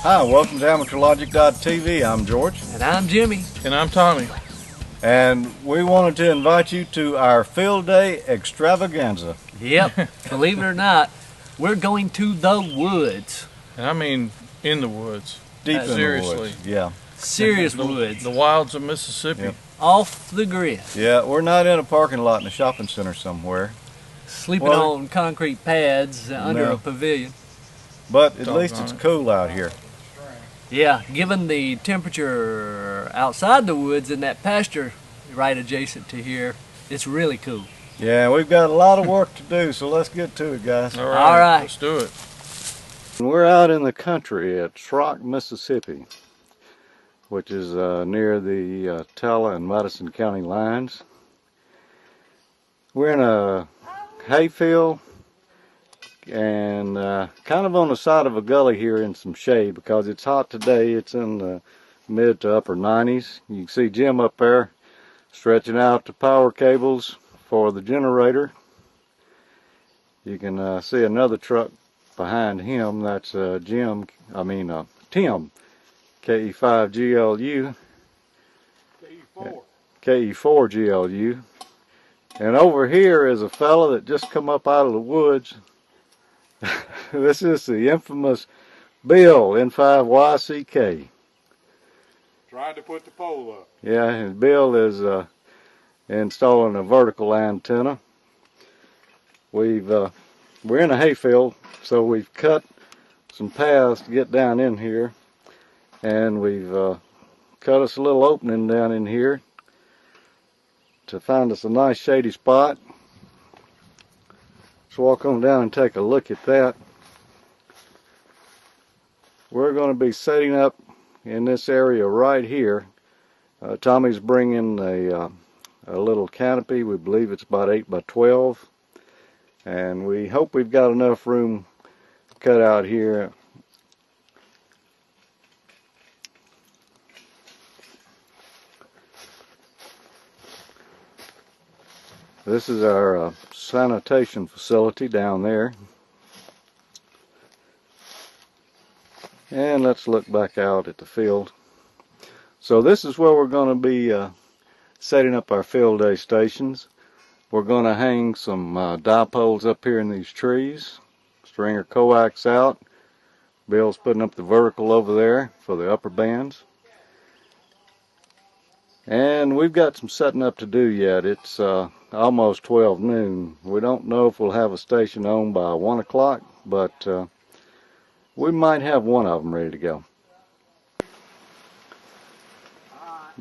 Hi, welcome to AmateurLogic.TV. I'm George. And I'm Jimmy. And I'm Tommy. And we wanted to invite you to our Field Day Extravaganza. Yep, believe it or not, we're going to the woods. And I mean in the woods. Deep in seriously. the woods. Yeah. Serious woods. The wilds of Mississippi. Yep. Off the grid. Yeah, we're not in a parking lot in a shopping center somewhere. Sleeping on concrete pads under a pavilion. But at least it's cool out here. Yeah, given the temperature outside the woods in that pasture right adjacent to here, it's really cool. Yeah, we've got a lot of work to do, so let's get to it, guys. All right. Let's do it. We're out in the country at Schrock, Mississippi, which is near the Tella and Madison County lines. We're in a hayfield and kind of on the side of a gully here in some shade because it's hot today. It's in the mid to upper 90s. You can see Jim up there stretching out the power cables for the generator. You can see another truck behind him. That's Tim, KE5GLU, KE4GLU. And over here is a fella that just come up out of the woods. This is the infamous Bill, N5YCK. Tried to put the pole up. Yeah, and Bill is installing a vertical antenna. We're in a hayfield, so we've cut some paths to get down in here, and we've cut us a little opening down in here to find us a nice shady spot. Let's walk on down and take a look at that. We're going to be setting up in this area right here. Tommy's bringing a little canopy. We believe it's about 8 by 12, and we hope we've got enough room cut out here. This is our sanitation facility down there. And let's look back out at the field. So this is where we're going to be setting up our field day stations. We're going to hang some dipoles up here in these trees. Stringer coax out. Bill's putting up the vertical over there for the upper bands. And we've got some setting up to do yet. It's almost 12 noon. We don't know if we'll have a station on by 1 o'clock, but we might have one of them ready to go.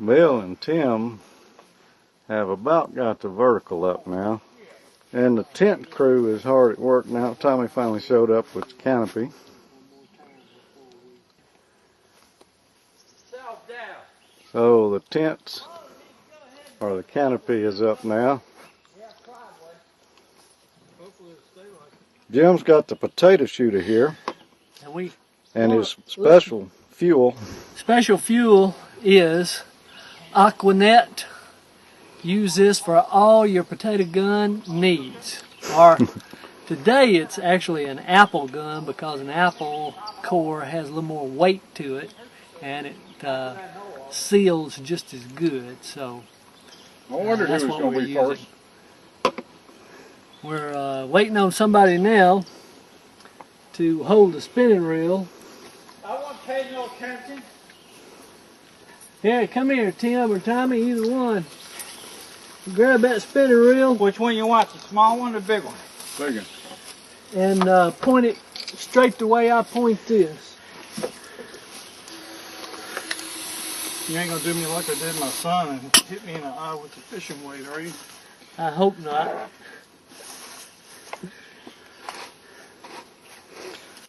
Bill and Tim have about got the vertical up now. And the tent crew is hard at work now. Tommy finally showed up with the canopy. So the tents, or the canopy, is up now. Jim's got the potato shooter here. And his special fuel. Special fuel is Aquanet. Use this for all your potato gun needs. Or today it's actually an apple gun because an apple core has a little more weight to it and it seals just as good. So I wondered that's who was what going to be first. We're waiting on somebody now to hold the spinning reel. I want to pay no attention. Here, come here, Tim or Tommy, either one. Grab that spinning reel. Which one you want, the small one or the big one? Big one. And point it straight the way I point this. You ain't going to do me like I did my son and hit me in the eye with the fishing weight, are you? I hope not.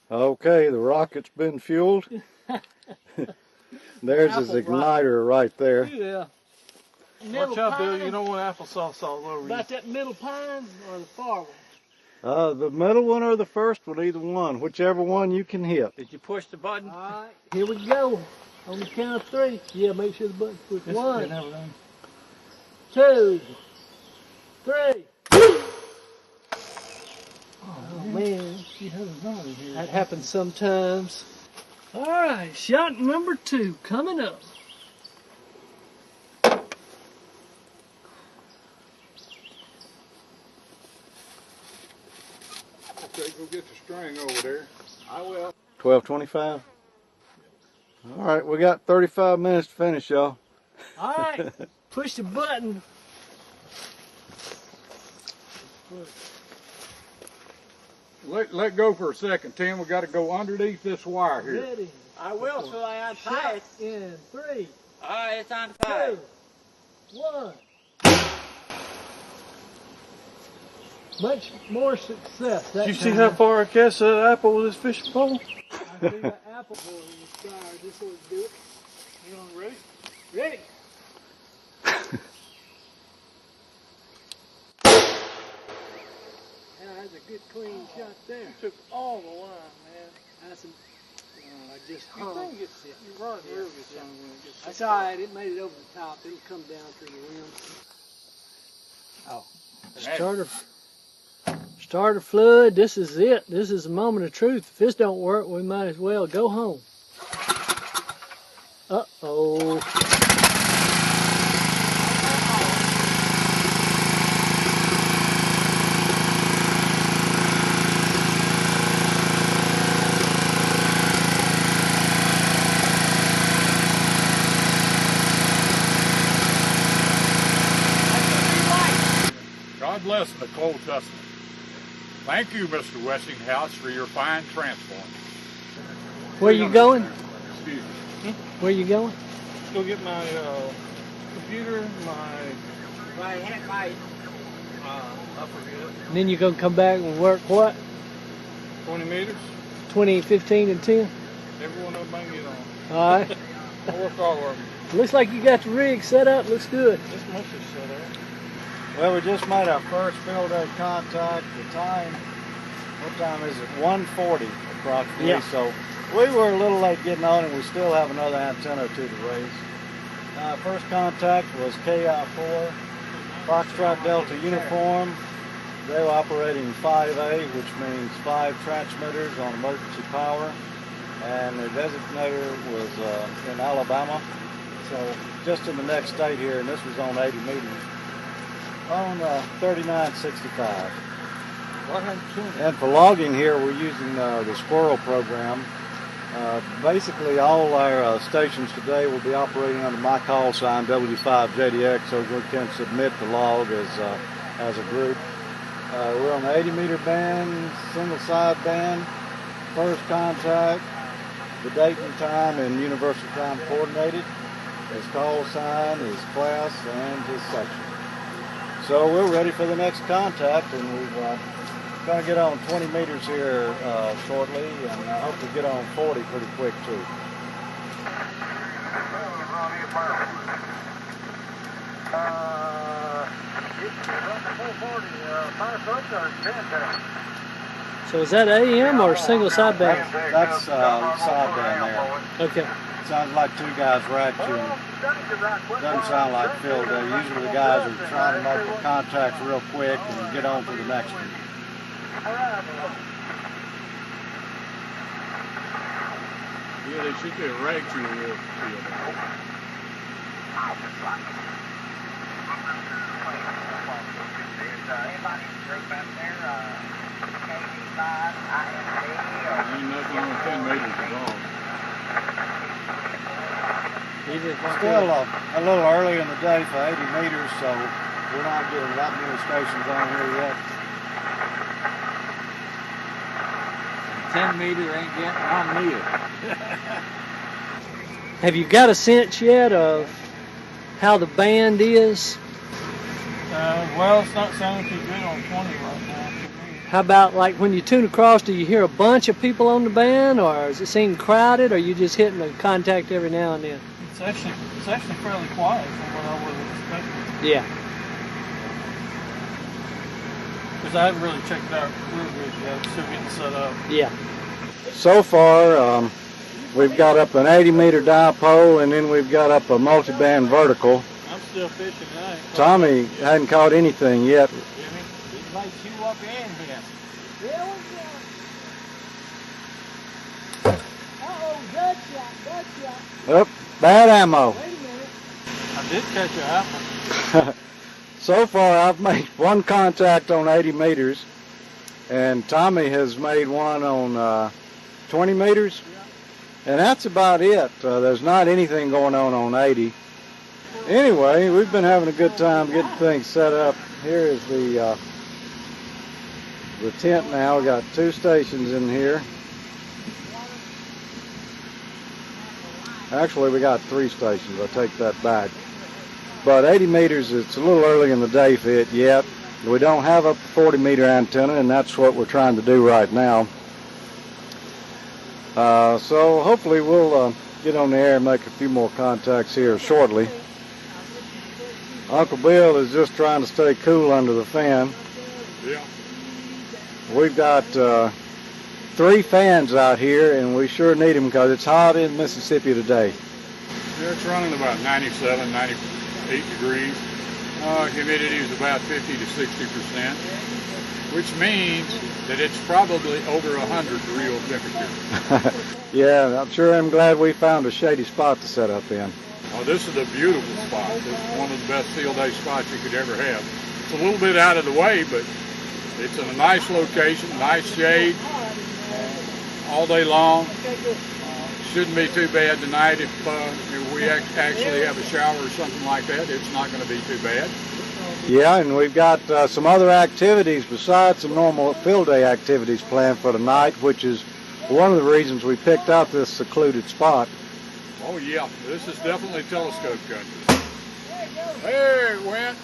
Okay, the rocket's been fueled. There's his igniter right there. Yeah. Watch out, Bill. You don't want applesauce all over you. About that middle pine or the far one? The middle one or the first one, either one. Whichever one you can hit. Did you push the button? All right, here we go. On the count of 3. Yeah, make sure the button's pushed. 1, 2, 3. Oh man, that happens sometimes. All right, shot number 2 coming up. Okay, go get the string over there. I will. 12:25. All right, we got 35 minutes to finish, y'all. All right, push the button. Let go for a second, Tim. We got to go underneath this wire here. Ready. I will, so I untie Shot it. in 3, All right, it's untied. 2, 1. Much more success. Did you see how far I cast that apple with this fishing pole? I do the apple boy in the sky. This will do it. You on, ready? Ready. That's a good clean shot there. You took all the line, man. That's a, I just You hung. think it's, you run real good son when it gets That's all right. It made it over the top. It'll come down through the rim. Oh. Starter fluid. This is it. This is the moment of truth. If this don't work, we might as well go home. Uh-oh. God bless Nicole Testament. Thank you, Mr. Westinghouse, for your fine transform. Where you going? Excuse me. Where you going? Go get my computer, my, My I forget, And then you gonna come back and work what? 20 meters. 20, 15, and 10? Every one of them I can get on. All right. I'll work all of them. Looks like you got the rig set up. Looks good. This mostly set up. Well, we just made our first field day contact. The time, what time is it? 1:40 approximately. Yeah. So we were a little late getting on, and we still have another antenna to the raise. First contact was KI4, Foxtrot Delta Uniform. They were operating 5A, which means 5 transmitters on emergency power, and their designator was in Alabama. So just in the next state here, and this was on 80 meters. On 3965. And for logging here, we're using the Squirrel program. Basically, all our stations today will be operating under my call sign W5JDX, so we can submit the log as a group. We're on the 80 meter band, single side band. First contact, the date and time and universal time coordinated. His call sign, his class, and his section. So we're ready for the next contact, and we're going to get on 20 meters here shortly, and I hope to get on 40 pretty quick too. So is that AM or single sideband? That's sideband there. Okay. Sounds like 2 guys were at you. Doesn't sound like Field Day. Usually the guys are trying to make the contacts real quick and get on to the next one. Yeah, they should get right to the real field. Ain't nothing on 10 meters at all. Still a little early in the day for 80 meters, so we're not getting that many stations on here yet. 10 meter ain't getting 1 meter. Have you got a sense yet of how the band is? Well, it's not sounding too good on 20 right now. How about like when you tune across, do you hear a bunch of people on the band, or does it seem crowded, or are you just hitting a contact every now and then? It's actually fairly quiet from what I would have expected. Yeah. Because I haven't really checked it out real good yet. I'm still getting set up. Yeah. So far, we've got up an 80 meter dipole, and then we've got up a multi-band vertical. I'm still fishing tonight. Tommy hadn't caught anything yet. It might chew up your end here. Uh-oh, Oh, bad ammo. I did catch an apple. So far, I've made one contact on 80 meters, and Tommy has made one on 20 meters, and that's about it. There's not anything going on 80. Anyway, we've been having a good time getting things set up. Here is the tent now. We got 2 stations in here. Actually, we got 3 stations. I take that back. But 80 meters, it's a little early in the day for it yet. We don't have a 40-meter antenna, and that's what we're trying to do right now. So hopefully we'll get on the air and make a few more contacts here shortly. Uncle Bill is just trying to stay cool under the fan. Yeah. We've got 3 fans out here, and we sure need them because it's hot in Mississippi today. Yeah, it's running about 97, 98 degrees. Humidity is about 50 to 60%, which means that it's probably over 100 real temperature. Yeah, I'm sure I'm glad we found a shady spot to set up in. Oh, this is a beautiful spot. This is one of the best field day spots you could ever have. It's a little bit out of the way, but it's in a nice location, nice shade, all day long. Shouldn't be too bad tonight if we actually have a shower or something like that. It's not going to be too bad. Yeah, and we've got some other activities besides some normal field day activities planned for tonight, which is one of the reasons we picked out this secluded spot. Oh yeah, this is definitely telescope country. There it went.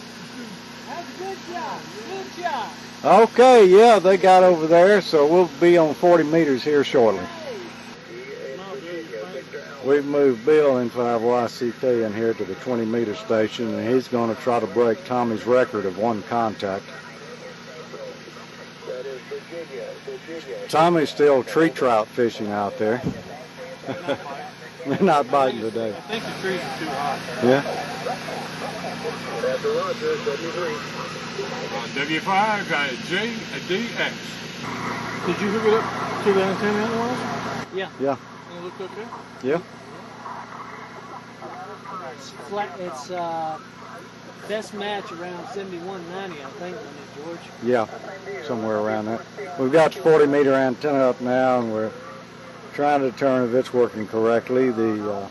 That's a good job. Good job. Okay, yeah, they got over there, so we'll be on 40 meters here shortly. We've moved Bill in 5YCK in here to the 20-meter station, and he's going to try to break Tommy's record of 1 contact. Tommy's still tree trout fishing out there. They're not biting today. I think the trees are too hot. Yeah. W5 JDX. Did you hook it up to the antenna otherwise? Yeah. Yeah. It looked okay. Yeah. It's flat. It's best match around 7190, I think, on it, George. Yeah, somewhere around that. We've got the 40-meter antenna up now, and we're trying to determine if it's working correctly. The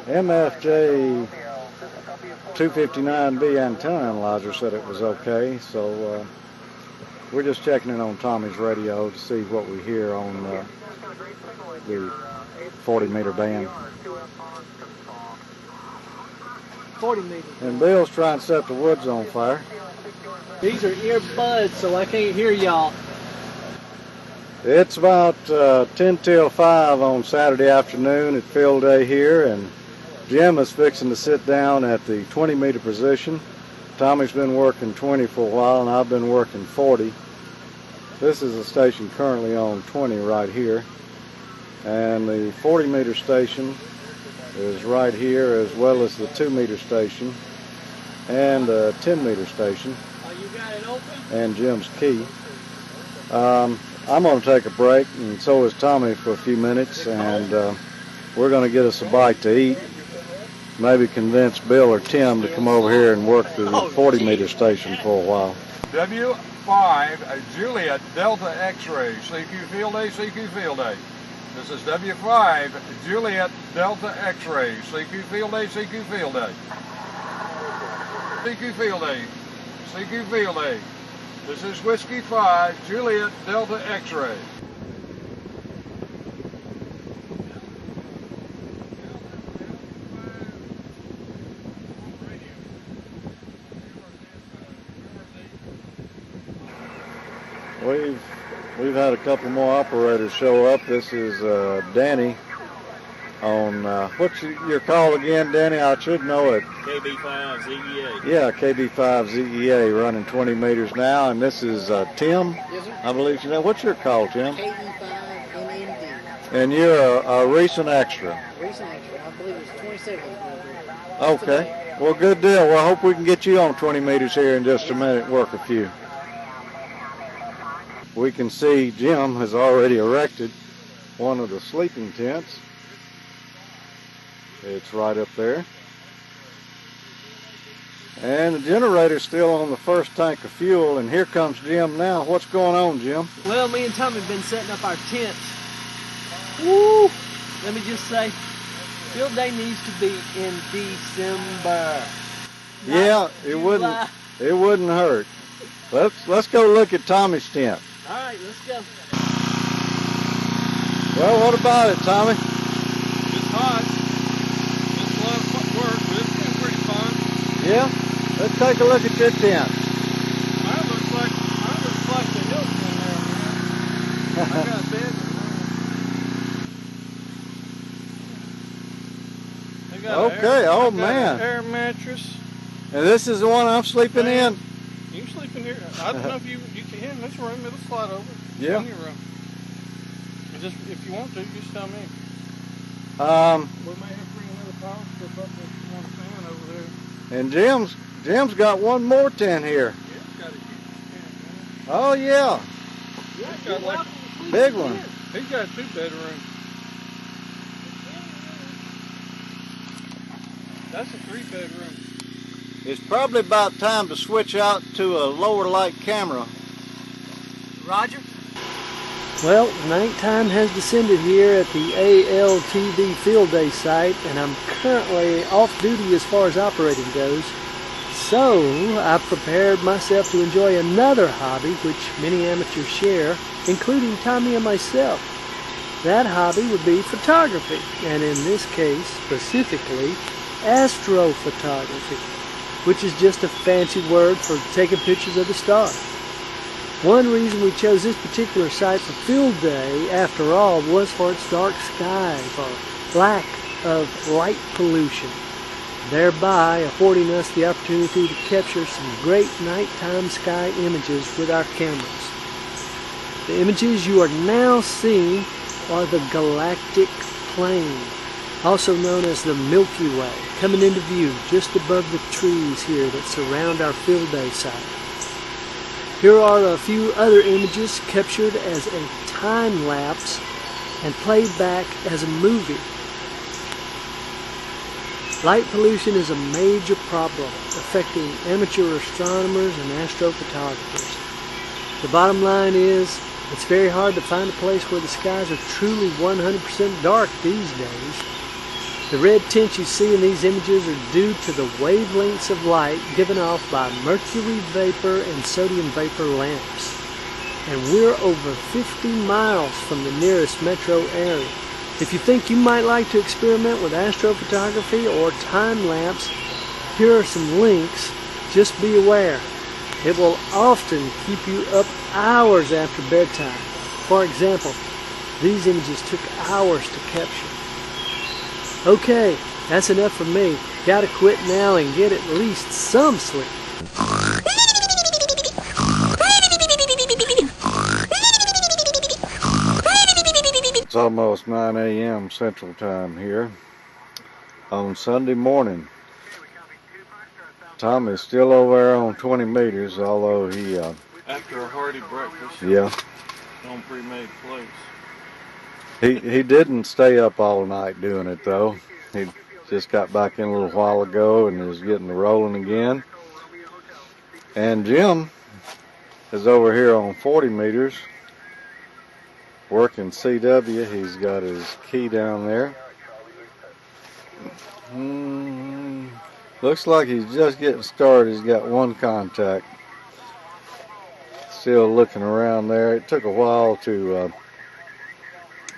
MFJ 259B antenna analyzer said it was okay, so we're just checking it on Tommy's radio to see what we hear on the 40-meter band. 40 meters. And Bill's trying to set the woods on fire. These are earbuds, so I can't hear y'all. It's about 10 till 5 on Saturday afternoon at Field Day here, and Jim is fixing to sit down at the 20-meter position. Tommy's been working 20 for a while, and I've been working 40. This is the station currently on 20 right here, and the 40-meter station is right here, as well as the 2-meter station and the 10-meter station. Oh, you got it open? And Jim's key. I'm going to take a break, and so is Tommy for a few minutes, and we're going to get us a bite to eat. Maybe convince Bill or Tim to come over here and work the 40-meter station for a while. W5 Juliet Delta X-ray, CQ Field Day, CQ Field Day. This is W5 Juliet Delta X-ray, CQ Field Day, CQ Field Day. CQ Field Day, CQ Field Day. This is Whiskey 5 Juliet Delta X-ray. We've had a couple more operators show up. This is Danny on, what's your call again, Danny? I should know it. KB5ZEA. Yeah, KB5ZEA running 20 meters now, and this is Tim. Yes, sir. I believe you know. What's your call, Tim? KB5MMD. And you're a recent extra. Recent extra. I believe it's 27. Okay. Well, good deal. Well, I hope we can get you on 20 meters here in just a minute and work a few. We can see Jim has already erected one of the sleeping tents. It's right up there. And the generator's still on the first tank of fuel, and here comes Jim now. What's going on, Jim? Well, me and Tommy have been setting up our tents. Woo! Let me just say, Field Day needs to be in December. Yeah, it wouldn't hurt. Let's go look at Tommy's tent. All right, let's go. Well, what about it, Tommy? It's hot. It's a lot of work, but it's been pretty fun. Yeah? Let's take a look at your tent. Mine looks like the Hilton in there, man. I got a bed. Okay, oh man. An air mattress. And this is the one I'm sleeping in? You can sleep in here. I don't know if you can in this room. It'll slide over. Yeah. In your room. And just if you want to, just tell me. We may have to bring another power strip up if you want a fan over there. And Jim's got one more tent here. Yeah, it's got a huge tent, man. Oh yeah, He's got like big one. he's got 2 bedrooms. That's a 3-bedroom. It's probably about time to switch out to a lower light camera. Roger. Well, nighttime has descended here at the ALTV Field Day site, and I'm currently off duty as far as operating goes. So, I've prepared myself to enjoy another hobby which many amateurs share, including Tommy and myself. That hobby would be photography, and in this case, specifically, astrophotography, which is just a fancy word for taking pictures of the stars. One reason we chose this particular site for Field Day, after all, was for its dark skies, or lack of light pollution, thereby affording us the opportunity to capture some great nighttime sky images with our cameras. The images you are now seeing are the galactic plane, also known as the Milky Way, coming into view just above the trees here that surround our Field Day site. Here are a few other images captured as a time lapse and played back as a movie. Light pollution is a major problem affecting amateur astronomers and astrophotographers. The bottom line is, it's very hard to find a place where the skies are truly 100% dark these days. The red tints you see in these images are due to the wavelengths of light given off by mercury vapor and sodium vapor lamps. And we're over 50 miles from the nearest metro area. If you think you might like to experiment with astrophotography or time lapse, here are some links. Just be aware. It will often keep you up hours after bedtime. For example, these images took hours to capture. Okay, that's enough for me. Gotta quit now and get at least some sleep. It's almost 9 a.m. Central Time here on Sunday morning. Tom is still over there on 20 meters, although he... After a hearty breakfast. Yeah. On pre-made plates. He didn't stay up all night doing it, though. He just got back in a little while ago and is getting rolling again. And Jim is over here on 40 meters working CW. He's got his key down there. Looks like he's just getting started. He's got one contact. Still looking around there. It took a while to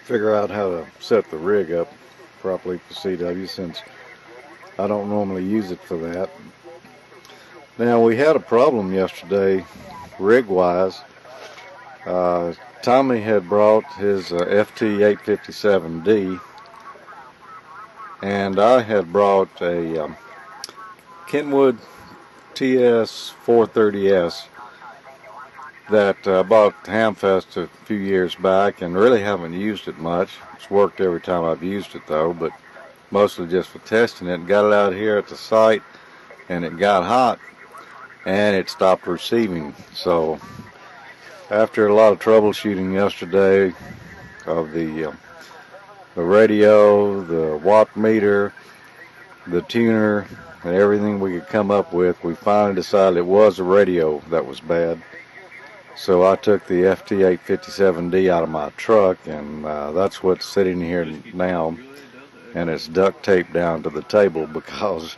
figure out how to set the rig up properly for CW, since I don't normally use it for that. Now, we had a problem yesterday rig wise. Tommy had brought his FT857D, and I had brought a Kenwood TS430S that I bought at Hamfest a few years back and really haven't used it much. It's worked every time I've used it though, but mostly just for testing it. Got it out here at the site and it got hot and it stopped receiving. So after a lot of troubleshooting yesterday of the the radio, the watt meter, the tuner, and everything we could come up with. We finally decided it was a radio that was bad. So I took the FT857D out of my truck, and that's what's sitting here now. And it's duct taped down to the table because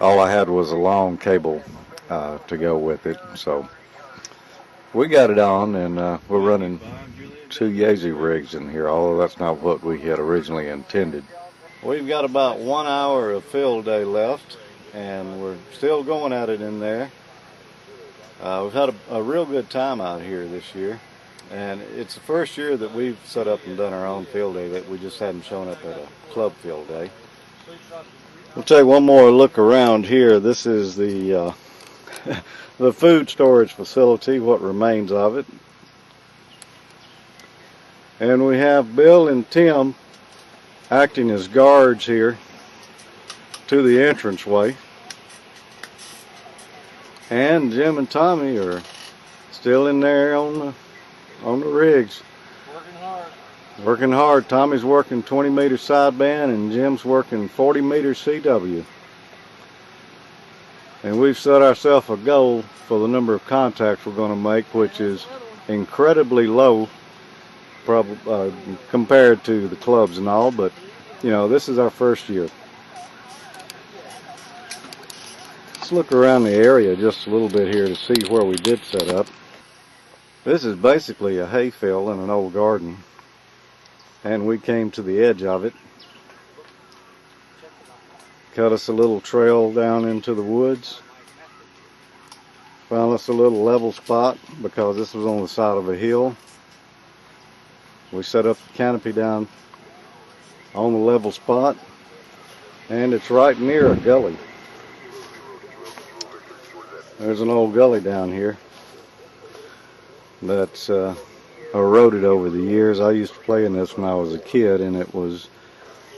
all I had was a long cable to go with it. So we got it on, and we're running 2 Yaesu rigs in here, although that's not what we had originally intended. We've got about 1 hour of field day left, and we're still going at it in there. We've had a real good time out here this year, and it's the first year that we've set up and done our own field day that we just hadn't shown up at a club field day. We'll take one more look around here. This is the the food storage facility, what remains of it. And we have Bill and Tim acting as guards here to the entranceway. And Jim and Tommy are still in there on the rigs. Working hard. Working hard. Tommy's working 20 meter sideband and Jim's working 40 meter CW. And we've set ourselves a goal for the number of contacts we're going to make, which is incredibly low compared to the clubs and all, but you know, this is our first year. Let's look around the area just a little bit here to see where we did set up. This is basically a hay field in an old garden, and we came to the edge of it. Cut us a little trail down into the woods. Found us a little level spot because this was on the side of a hill. We set up the canopy down on the level spot, and it's right near a gully. There's an old gully down here that's eroded over the years. I used to play in this when I was a kid, and it was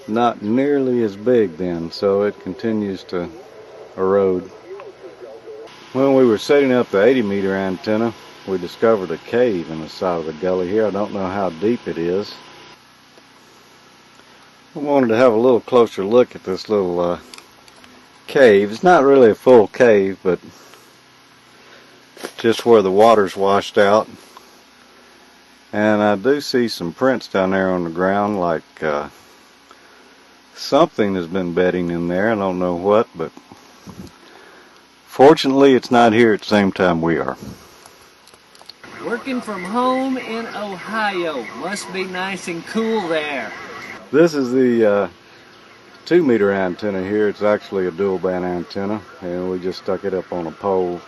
not nearly as big then, so it continues to erode. When we were setting up the 80 meter antenna, we discovered a cave in the side of the gully here. I don't know how deep it is. I wanted to have a little closer look at this little cave. It's not really a full cave, but just where the water's washed out. And I do see some prints down there on the ground, like something has been bedding in there. I don't know what, but fortunately it's not here at the same time we are. Working from home in Ohio. Must be nice and cool there. This is the 2 meter antenna here. It's actually a dual band antenna, and we just stuck it up on a pole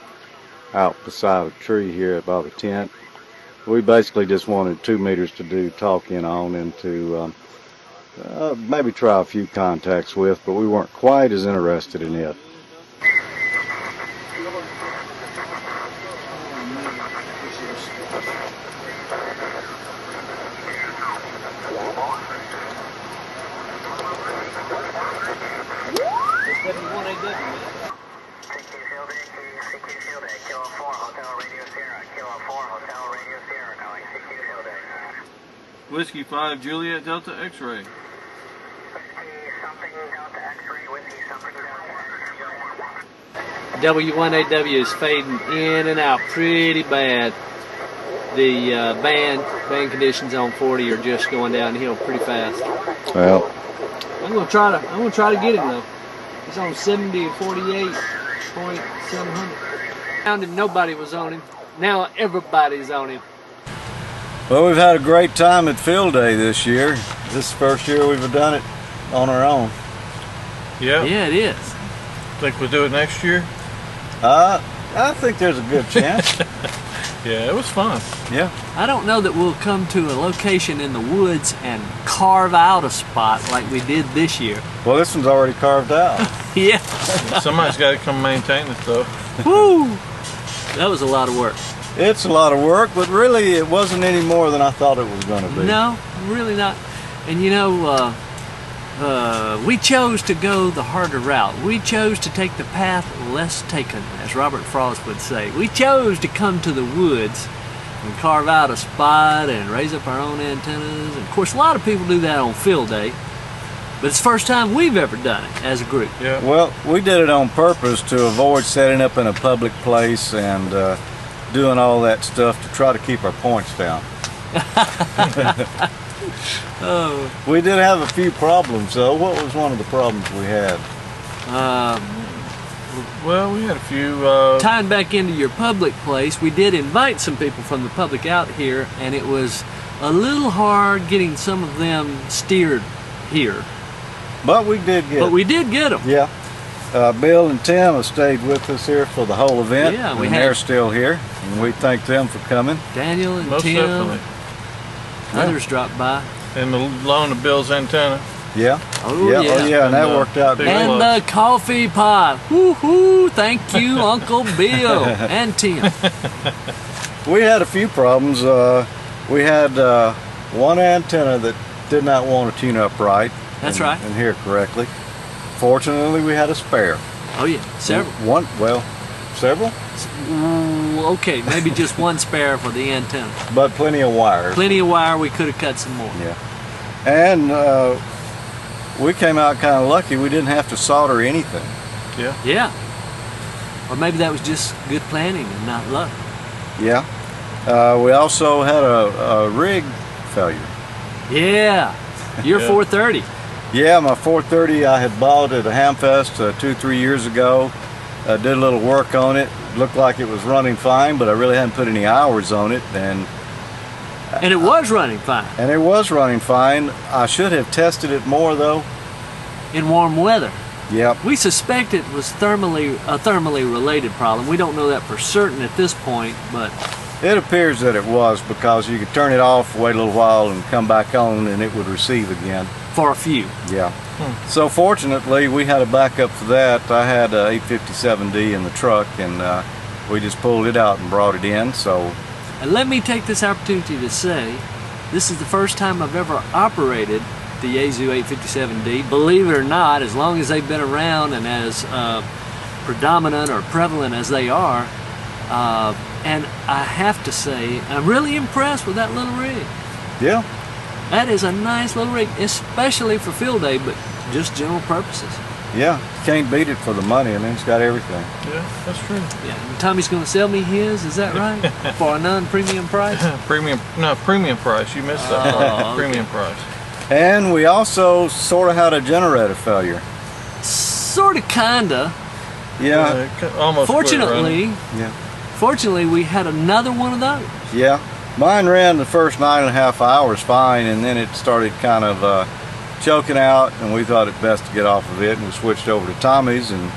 out beside a tree here by the tent. We basically just wanted 2 meters to do talking on and to maybe try a few contacts with, but we weren't quite as interested in it. Whiskey 5 Juliet Delta X-ray. W1AW is fading in and out pretty bad. The band conditions on 40 are just going downhill pretty fast. Well, I'm gonna try to get him though. He's on 70 and 48.700. Found him, nobody was on him. Now everybody's on him. well, we've had a great time at Field Day this year. This is the first year we've done it on our own. Yeah. Yeah, it is. Think we'll do it next year? I think there's a good chance. Yeah, it was fun. Yeah. I don't know that we'll come to a location in the woods and carve out a spot like we did this year. Well, this one's already carved out. Yeah. Somebody's got to come maintain it, though. Woo! That was a lot of work. It's a lot of work, but really it wasn't any more than I thought it was going to be. No, really not. And you know, we chose to go the harder route. We chose to take the path less taken, as Robert Frost would say. We chose to come to the woods We carve out a spot and raise up our own antennas. And of course, a lot of people do that on field day, but it's the first time we've ever done it as a group. Yeah. Well, we did it on purpose to avoid setting up in a public place and doing all that stuff to try to keep our points down. Oh. We did have a few problems, though. What was one of the problems we had? Well, we had a few. Tying back into your public place, we did invite some people from the public out here, and it was a little hard getting some of them steered here. But we did get But we did get them. Yeah. Bill and Tim have stayed with us here for the whole event. Yeah, and they're still here, and we thank them for coming. Daniel and Most Tim, definitely. others dropped by. And the loan of Bill's antenna. Yeah. Oh, yeah. yeah. Oh, yeah, and that And, worked out big great. And plus. the coffee pot. Woo-hoo! Thank you, Uncle Bill and Tim. We had a few problems. We had one antenna that did not want to tune up right. That's right. And hear correctly. Fortunately, we had a spare. Oh yeah, several. Several, Okay, maybe just one spare for the antenna. but plenty of wires. Plenty of wire. We could have cut some more. Yeah. And we came out kind of lucky. We didn't have to solder anything. Yeah. Yeah. Or maybe that was just good planning and not luck. Yeah. We also had a rig failure. Yeah. Your Yeah. 430. Yeah, my 430 I had bought at a Hamfest 2-3 years ago. Did a little work on it. Looked like it was running fine, but I really hadn't put any hours on it, and And it was running fine it was running fine. I should have tested it more though. in warm weather. Yep. We suspect it was a thermally related problem. We don't know that for certain at this point, but It appears that it was, because you could turn it off, wait a little while, and come back on, and it would receive again. for a few. Yeah. So fortunately, we had a backup for that. I had a 857D in the truck, and we just pulled it out and brought it in. So And let me take this opportunity to say, this is the first time I've ever operated the Yaesu 857D. Believe it or not, as long as they've been around and as predominant or prevalent as they are, and I have to say, I'm really impressed with that little rig. yeah, That is a nice little rig, especially for field day, but just general purposes. yeah, can't beat it for the money. I mean, it's got everything. Yeah, that's true. Yeah, and Tommy's going to sell me his, is that right? For a non-premium price? Premium price. You missed that Oh, part. okay. Premium price. And we also sort of had a generator failure. Sort of, kinda. Yeah, Almost. quit running. Fortunately, yeah, we had another one of those. yeah. Mine ran the first 9.5 hours fine, and then it started kind of choking out, and we thought it best to get off of it, and we switched over to Tommy's, and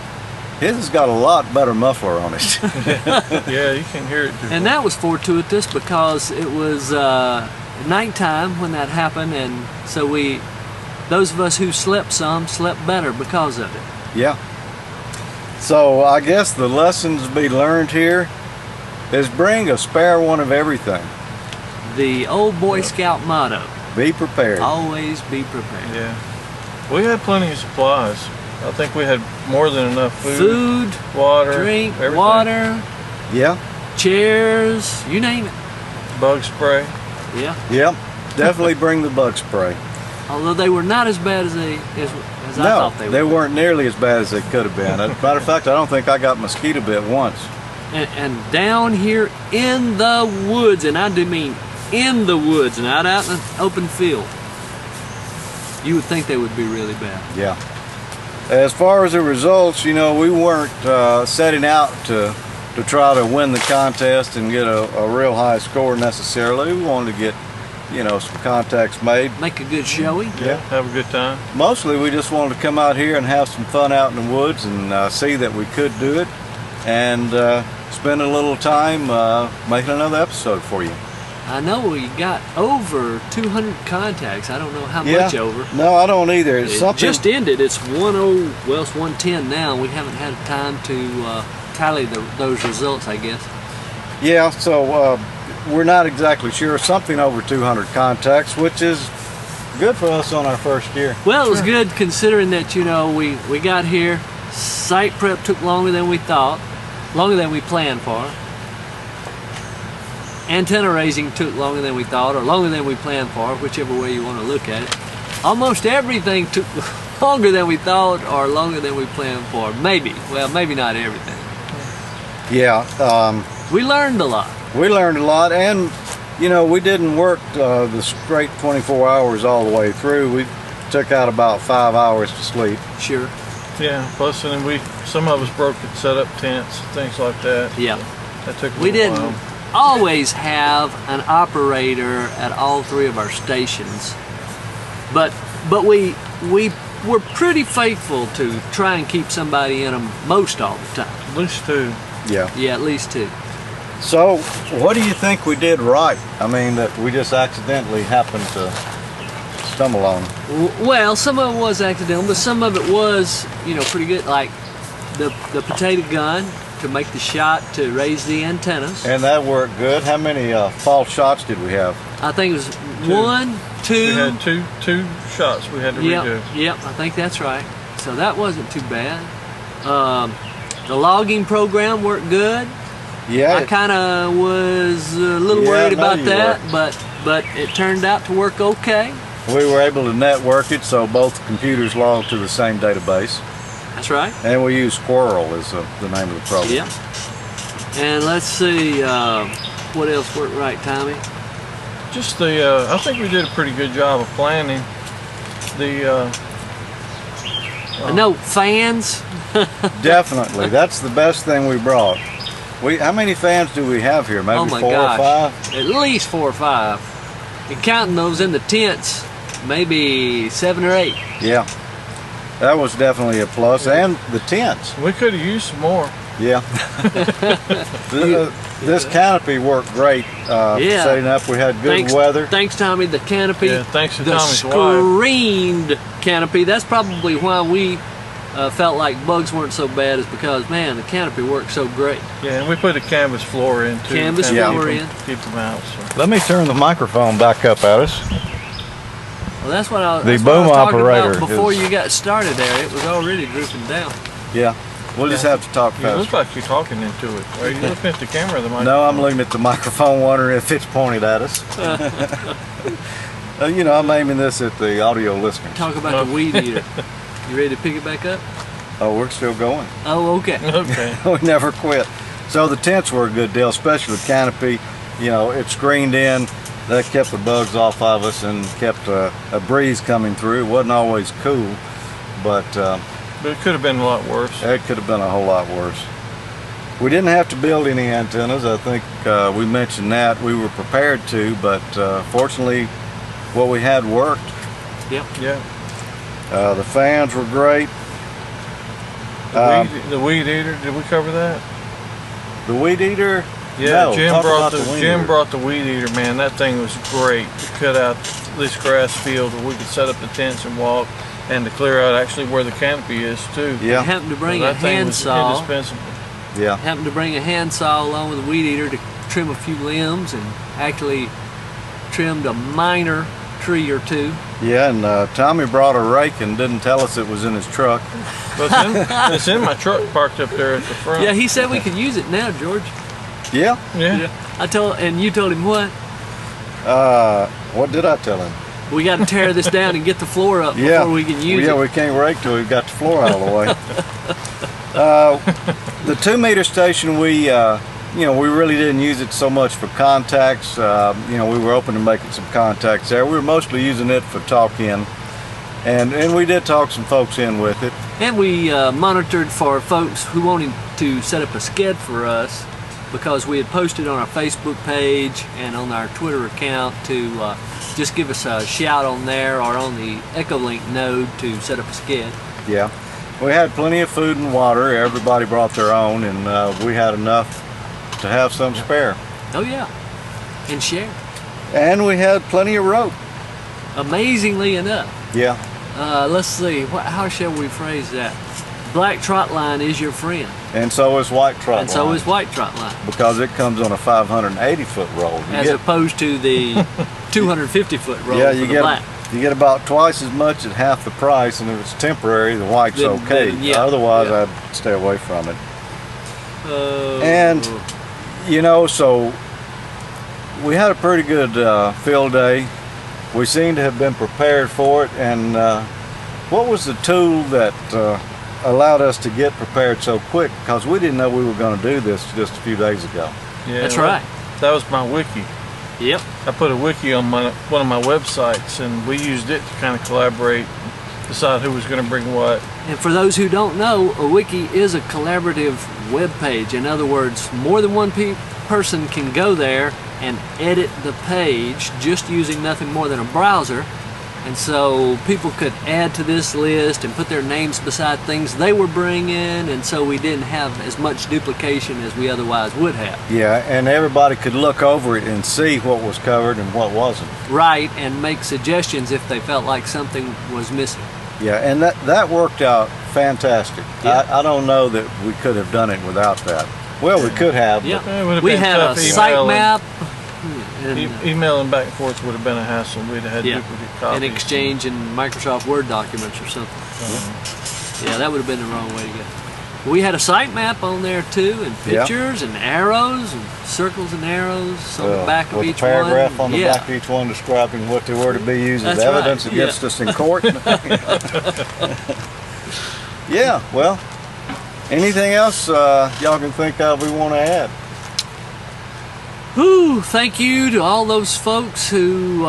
his has got a lot better muffler on it. Yeah, you can hear it. And that was fortuitous because it was nighttime when that happened, and so those of us who slept slept better because of it. Yeah. So I guess the lessons to be learned here is bring a spare one of everything. The old Boy Scout motto, Be prepared. always be prepared. Yeah. We had plenty of supplies. I think we had more than enough food, water, drink, everything. water, Yeah. chairs, you name it. Bug spray. Yeah. Yep. Definitely bring the bug spray. Although they were not as bad as I No, thought they were. weren't nearly as bad as they could have been. As a matter of fact, I don't think I got mosquito bit once. And down here in the woods, and I do mean in the woods, not out in an open field, you would think they would be really bad. Yeah. As far as the results, you know, we weren't setting out to try to win the contest and get a real high score necessarily. We wanted to get, you know, some contacts made. Make a good showing. Yeah. Have a good time. Mostly we just wanted to come out here and have some fun out in the woods and see that we could do it, and spend a little time making another episode for you. I know we got over 200 contacts. I don't know how much over. No, I don't either. It's It something. just ended. It's 110 now. We haven't had time to tally those results, I guess. Yeah, so we're not exactly sure. Something over 200 contacts, which is good for us on our first year. Well, it was good considering that, you know, we got here. Site prep took longer than we thought, longer than we planned for. antenna raising took longer than we thought, or longer than we planned for, whichever way you want to look at it. Almost everything took longer than we thought or longer than we planned for. Maybe. Well, maybe not everything. Yeah. We learned a lot. We learned a lot, and you know, we didn't work the straight 24 hours all the way through. We took out about 5 hours to sleep. Sure. Yeah, plus and then some of us broke and set up tents, things like that. Yeah. That took a We little didn't while. always have an operator at all 3 of our stations, but we were pretty faithful to try and keep somebody in them most all the time. At least 2. Yeah. Yeah, at least 2. So, what do you think we did right? I mean, that we just accidentally happened to stumble on. Well, some of it was accidental, but some of it was, you know, pretty good. Like the potato gun to make the shot to raise the antennas. And that worked good. How many false shots did we have? I think it was 2. 1, 2. We had two shots we had to redo. Yep, I think that's right. So that wasn't too bad. The logging program worked good. Yeah. I kind of was a little worried about that, but it turned out to work okay. We were able to network it so both computers logged to the same database. That's right. And we use Squirrel as the name of the program. Yeah. And let's see, what else worked right, Tommy? Just I think we did a pretty good job of planning. No fans. Definitely. That's the best thing we brought. How many fans do we have here? Maybe Oh my 4 gosh. or 5? At least 4 or 5. And counting those in the tents, maybe 7 or 8. Yeah. That was definitely a plus. And the tents. We could have used some more. Yeah. This canopy worked great Yeah. setting up. We had good weather. Thanks, Tommy. The canopy. Yeah, thanks to the Tommy's wife. screened canopy. That's probably why we felt like bugs weren't so bad, is because, man, the canopy worked so great. Yeah, and we put a canvas floor in too. Canvas to floor keep them out. So. Let me turn the microphone back up at us. Well, that's what I, The that's what I boom was talking operator about before is- you got started there. It was already drooping down. Yeah. We'll just have to talk You look faster. like you're talking into it. Are you looking at the camera or the microphone? No, I'm looking at the microphone wondering if it's pointed at us. You know, I'm aiming this at the audio listeners. Talk about the weed eater. You ready to pick it back up? Oh, we're still going. Oh, okay. Okay. We never quit. So the tents were a good deal, especially the canopy. You know, it screened in. That kept the bugs off of us and kept a breeze coming through. It wasn't always cool, but But it could have been a lot worse. it could have been a whole lot worse. We didn't have to build any antennas. I think we mentioned that. We were prepared to, but fortunately what we had worked. Yep. Yeah. The fans were great. The weed eater, did we cover that? The weed eater? Yeah, No, Jim talk brought about the weed Jim eater. brought the weed eater, man. That thing was great to cut out this grass field where we could set up the tents and walk, and to clear out actually where the canopy is too. I Yeah, happened to bring So a that thing was handsaw. indispensable. yeah. Happened to bring a handsaw along with a weed eater to trim a few limbs, and actually trimmed a minor tree or 2. Yeah, and Tommy brought a rake and didn't tell us it was in his truck. But it's in my truck parked up there at the front. Yeah, he said we could use it now, George. Yeah? Yeah. And you told him what? What did I tell him? We got to tear this down and get the floor up Yeah. before we can use Yeah, it. we can't rake till we've got the floor out of the way. The 2-meter station, we really didn't use it so much for contacts. We were open to making some contacts there. We were mostly using it for talk in, and we did talk some folks in with it. And we monitored for folks who wanted to set up a sked for us, because we had posted on our Facebook page and on our Twitter account to just give us a shout on there or on the Echolink node to set up a sked. Yeah, we had plenty of food and water. Everybody brought their own, and we had enough to have some spare. Oh yeah, and share. And we had plenty of rope. Amazingly enough. Yeah. Let's see, how shall we phrase that? Black trot line is your friend, And so is white trot and so line, is white trot line, because it comes on a 580-foot roll. You as get- opposed to the 250-foot roll yeah, for you the get black. you get about twice as much at half the price, and if it's temporary, the white's Then- okay. then, yeah, Otherwise, yeah. I'd stay away from it. Oh. And so we had a pretty good field day. We seem to have been prepared for it. And what was the tool that allowed us to get prepared so quick? Because we didn't know we were going to do this just a few days ago. Yeah, That's right. That was my wiki. Yep. I put a wiki on one of my websites, and we used it to kind of collaborate, decide who was going to bring what. And for those who don't know, a wiki is a collaborative web page. In other words, more than one person can go there and edit the page just using nothing more than a browser. And so people could add to this list and put their names beside things they were bringing, and so we didn't have as much duplication as we otherwise would have. Yeah, and everybody could look over it and see what was covered and what wasn't. Right, and make suggestions if they felt like something was missing. Yeah, and that worked out fantastic. Yeah. I don't know that we could have done it without that. Well, we could have. Yeah, It would have we been had a tough site emailing. map. And, Emailing back and forth would have been a hassle. We'd have had yeah, duplicate copies. and exchange in Microsoft Word documents or something. Yeah, that would have been the wrong way to go. We had a site map on there too, and pictures and arrows and circles and arrows on the back of with each a paragraph one. on the back of each one describing what they were to be used as That's right, evidence against us in court. Yeah, well, anything else y'all can think of we want to add? Whew, thank you to all those folks who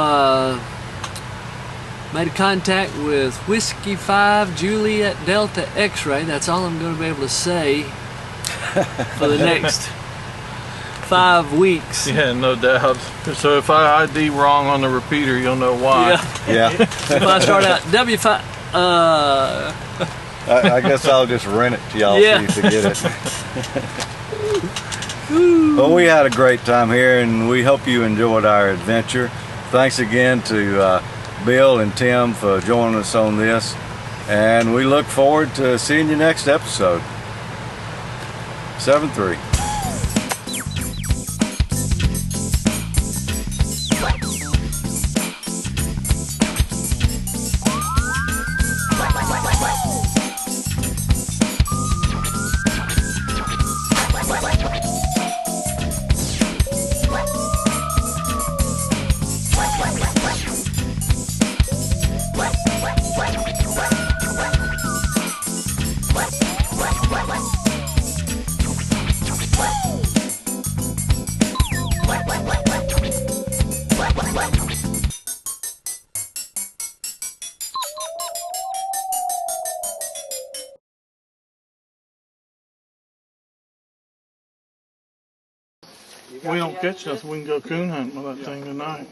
made a contact with Whiskey 5 Juliet Delta X-ray. That's all I'm going to be able to say for the next 5 weeks. Yeah, no doubt. So if I ID wrong on the repeater, you'll know why. Yeah. Yeah. If I start out W5, I guess I'll just rent it to y'all Yeah. so you can get it. Well, we had a great time here, and we hope you enjoyed our adventure. Thanks again to Bill and Tim for joining us on this, and we look forward to seeing you next episode. 7-3. We don't catch nothing. We can go coon hunting with that thing tonight.